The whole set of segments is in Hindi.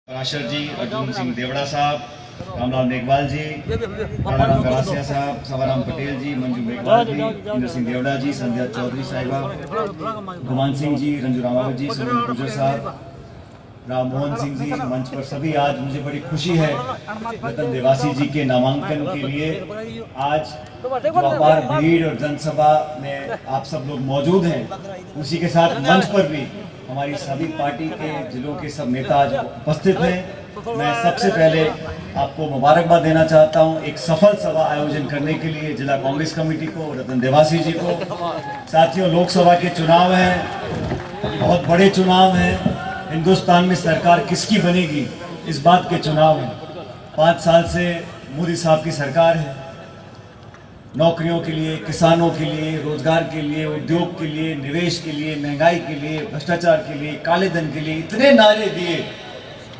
पराशर जी, अर्जुन सिंह देवड़ा साहब, रामलाल मेघवाल जी, राम गरासिया साहब, सवाराम पटेल जी, मंजू मेघवाल जी, इंद्र सिंह देवड़ा जी, संध्या चौधरी साहिबा, गुमान सिंह जी, रंजू रामावत जी, सुनील गुजर साहब, राम मोहन सिंह जी, मंच पर सभी। आज मुझे बड़ी खुशी है रतन देवासी जी के नामांकन के लिए आज जो अपार भीड़ और जनसभा में आप सब लोग मौजूद हैं, उसी के साथ मंच पर भी हमारी सभी पार्टी के जिलों के सब नेता आज उपस्थित हैं। मैं सबसे पहले आपको मुबारकबाद देना चाहता हूं एक सफल सभा आयोजन करने के लिए जिला कांग्रेस कमेटी को, रतन देवासी जी को। साथियों, लोकसभा के चुनाव हैं, बहुत बड़े चुनाव हैं। हिंदुस्तान में सरकार किसकी बनेगी इस बात के चुनाव हैं। 5 साल से मोदी साहब की सरकार है। नौकरियों के लिए, किसानों के लिए, रोजगार के लिए, उद्योग के लिए, निवेश के लिए, महंगाई के लिए, भ्रष्टाचार के लिए, काले धन के लिए इतने नारे दिए।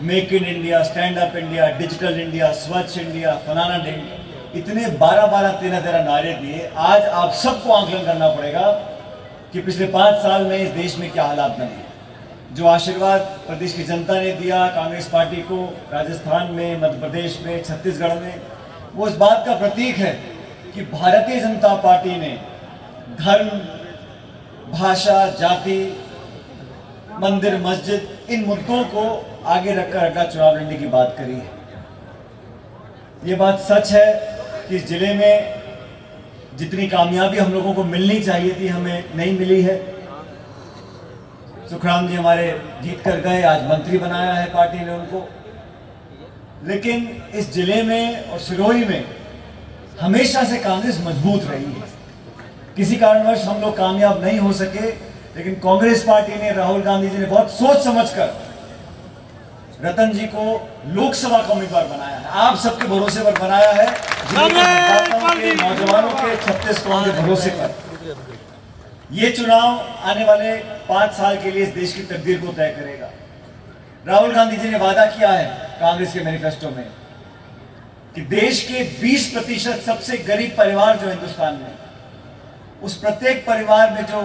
Make in India, stand up India, digital India, स्वच्छ इंडिया, फलाना इंडिया, इतने 12-12, 13-13 नारे दिए। आज आप सबको आंकलन करना पड़ेगा कि पिछले 5 साल में इस देश में क्या हालात बने। जो आशीर्वाद प्रदेश की जनता ने दिया कांग्रेस पार्टी को राजस्थान में, मध्य प्रदेश में, छत्तीसगढ़ में, वो इस बात का प्रतीक है कि भारतीय जनता पार्टी ने धर्म, भाषा, जाति, मंदिर, मस्जिद, इन मुद्दों को आगे रखकर चुनाव लड़ने की बात करी है। ये बात सच है कि इस जिले में जितनी कामयाबी हम लोगों को मिलनी चाहिए थी, हमें नहीं मिली है। सुखराम जी हमारे जीत कर गए, आज मंत्री बनाया है पार्टी ने उनको, लेकिन इस जिले में और सिरोही में हमेशा से कांग्रेस मजबूत रही है। किसी कारणवश हम लोग कामयाब नहीं हो सके, लेकिन कांग्रेस पार्टी ने, राहुल गांधी जी ने बहुत सोच समझकर रतन जी को लोकसभा का उम्मीदवार बनाया है। आप सबके भरोसे पर बनाया है, नौजवानों के 36 करोड़ के भरोसे पर। ये चुनाव आने वाले 5 साल के लिए इस देश की तकदीर को तय करेगा। राहुल गांधी जी ने वादा किया है कांग्रेस के मैनिफेस्टो में कि देश के 20% सबसे गरीब परिवार जो हिंदुस्तान में, उस प्रत्येक परिवार में जो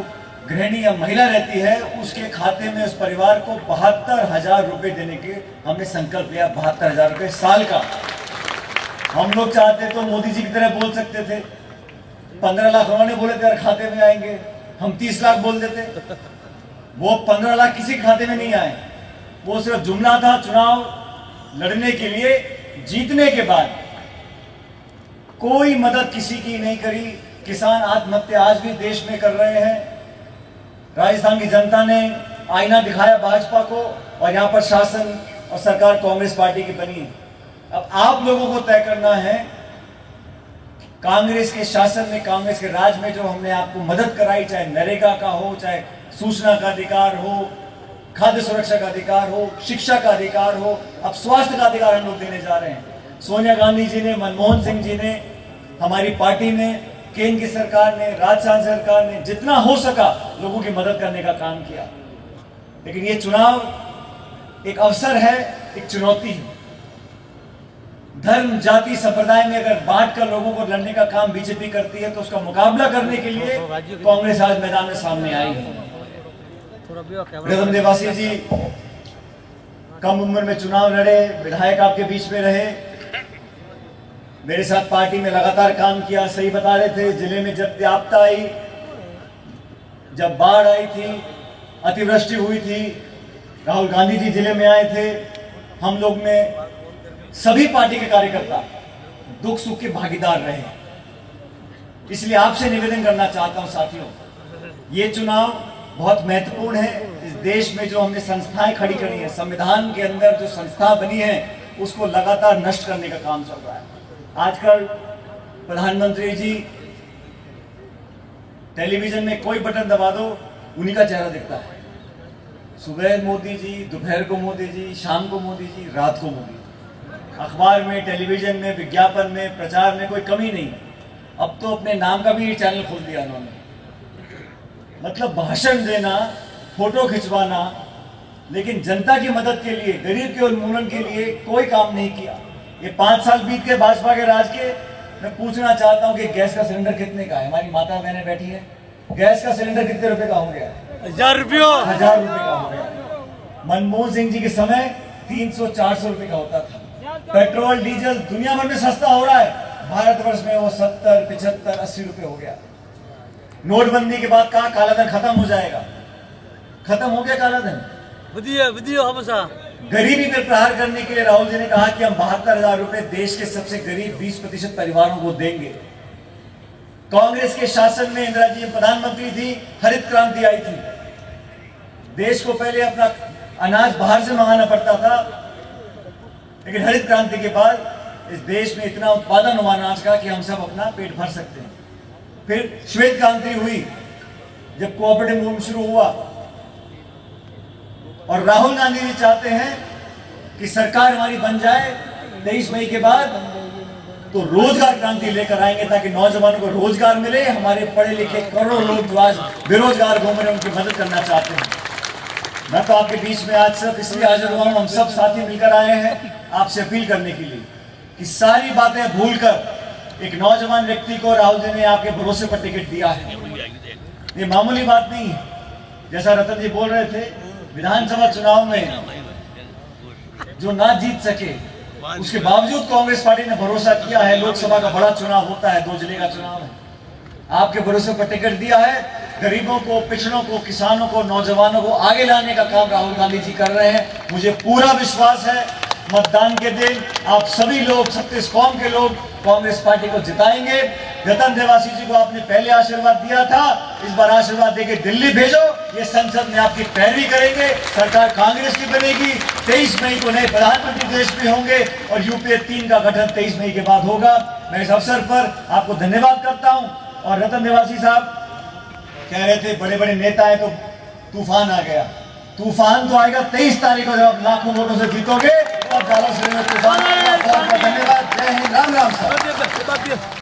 गृहिणी या महिला रहती है, उसके खाते में उस परिवार को 72,000 रुपए देने के हमने संकल्प लिया। 72,000 रुपए साल का। हम लोग चाहते तो मोदी जी की तरह बोल सकते थे, 15 लाख उन्होंने बोले थे खाते में आएंगे, हम 30 लाख बोल देते। वो 15 लाख किसी खाते में नहीं आए, वो सिर्फ जुमला था। चुनाव लड़ने के लिए जीतने के बाद कोई मदद किसी की नहीं करी। किसान आत्महत्या आज भी देश में कर रहे हैं। राजस्थान की जनता ने आईना दिखाया भाजपा को, और यहाँ पर शासन और सरकार कांग्रेस पार्टी की बनी है। अब आप लोगों को तय करना है, कांग्रेस के शासन में, कांग्रेस के राज में जो हमने आपको मदद कराई, चाहे नरेगा का हो, चाहे सूचना का अधिकार हो, खाद्य सुरक्षा का अधिकार हो, शिक्षा का अधिकार हो, अब स्वास्थ्य का अधिकार हम लोग देने जा रहे हैं। सोनिया गांधी जी ने, मनमोहन सिंह जी ने, हमारी पार्टी ने, केंद्र की सरकार ने, राजस्थान सरकार ने जितना हो सका लोगों की मदद करने का काम किया। लेकिन ये चुनाव एक अवसर है, एक चुनौती है। धर्म, जाति, संप्रदाय में अगर बांट कर लोगों को लड़ने का काम बीजेपी करती है, तो उसका मुकाबला करने के लिए कांग्रेस आज मैदान में सामने आई है। रतन देवासी जी कम उम्र में चुनाव लड़े, विधायक आपके बीच में रहे, मेरे साथ पार्टी में लगातार काम किया। सही बता रहे थे, जिले में जब आपदा आई, जब बाढ़ आई थी, अतिवृष्टि हुई थी, राहुल गांधी जी जिले में आए थे। हम लोग में सभी पार्टी के कार्यकर्ता दुख सुख के भागीदार रहे। इसलिए आपसे निवेदन करना चाहता हूं साथियों, ये चुनाव बहुत महत्वपूर्ण है। इस देश में जो हमने संस्थाएं खड़ी करी हैं, संविधान के अंदर जो संस्था बनी है, उसको लगातार नष्ट करने का काम चल रहा है। आजकल प्रधानमंत्री जी टेलीविजन में कोई बटन दबा दो, उन्हीं का चेहरा दिखता है। सुबह मोदी जी, दोपहर को मोदी जी, शाम को मोदी जी, रात को मोदी जी। अखबार में, टेलीविजन में, विज्ञापन में, प्रचार में कोई कमी नहीं। अब तो अपने नाम का भी चैनल खोल दिया उन्होंने। मतलब भाषण देना, फोटो खिंचवाना, लेकिन जनता की मदद के लिए, गरीब के उन्मूलन के लिए कोई काम नहीं किया। ये 5 साल बीत के भाजपा के राज के। मैं पूछना चाहता हूं कि गैस का सिलेंडर कितने का है? हमारी माता बहनें बैठी है, गैस का सिलेंडर कितने रुपए का हो गया? 1000 रुपये का हो गया। मनमोहन सिंह जी के समय 300-400 रुपए का होता था। पेट्रोल डीजल दुनिया भर में सस्ता हो रहा है, भारतवर्ष में वो 70, 75, 80 रुपए हो गया। नोटबंदी के बाद कहा कालाधन खत्म हो जाएगा, खत्म हो गया कालाधन। गरीबी पर प्रहार करने के लिए राहुल जी ने कहा कि हम 72,000 रुपए देश के सबसे गरीब 20% परिवारों को देंगे। कांग्रेस के शासन में इंदिरा जी प्रधानमंत्री थी, हरित क्रांति आई थी। देश को पहले अपना अनाज बाहर से मंगाना पड़ता था, लेकिन हरित क्रांति के बाद इस देश में इतना उत्पादन हुआ अनाज का कि हम सब अपना पेट भर सकते हैं। फिर श्वेत क्रांति हुई, जब कोऑपरेटिव मूवमेंट शुरू हुआ, और राहुल गांधी जी चाहते हैं कि सरकार हमारी बन जाए 23 मई के बाद, तो रोजगार क्रांति लेकर आएंगे ताकि नौजवानों को रोजगार मिले। हमारे पढ़े लिखे करोड़ों लोग जो आज बेरोजगार घूम रहे हैं, उनकी मदद करना चाहते हैं। मैं तो आपके बीच में आज सिर्फ इसलिए हाजिर हुआ हूं, हम सब साथी मिलकर आए हैं आपसे अपील करने के लिए कि सारी बातें भूलकर एक नौजवान व्यक्ति को राहुल जी ने आपके भरोसे पर टिकट दिया है। ये मामूली बात नहीं है। जैसा रतन जी बोल रहे थे, विधानसभा चुनाव में जो ना जीत सके, उसके बावजूद कांग्रेस पार्टी ने भरोसा किया है। लोकसभा का बड़ा चुनाव होता है, 2 जिले का चुनाव है, आपके भरोसे पर टिकट दिया है। गरीबों को, पिछड़ों को, किसानों को, नौजवानों को आगे लाने का काम राहुल गांधी जी कर रहे हैं। मुझे पूरा विश्वास है मतदान के दिन आप सभी लोग, 36 कौम के लोग कांग्रेस पार्टी को जिताएंगे। रतन देवासी जी को आपने पहले आशीर्वाद दिया था, इस बार आशीर्वाद देके दिल्ली भेजो, ये संसद में आपकी पैरवी करेंगे, सरकार कांग्रेस की बनेगी। 23 मई को नए प्रधानमंत्री देश में होंगे और यूपीए 3 का गठन 23 मई के बाद होगा। मैं इस अवसर पर आपको धन्यवाद करता हूं। और रतन देवासी साहब कह रहे थे बड़े बड़े नेता है तो तूफान आ गया। तूफान तो आएगा 23 तारीख को, जब आप लाखों वोटों से जीतोगे, तब तूफान आएगा। बहुत बहुत धन्यवाद। जय हिंद, राम राम साहब।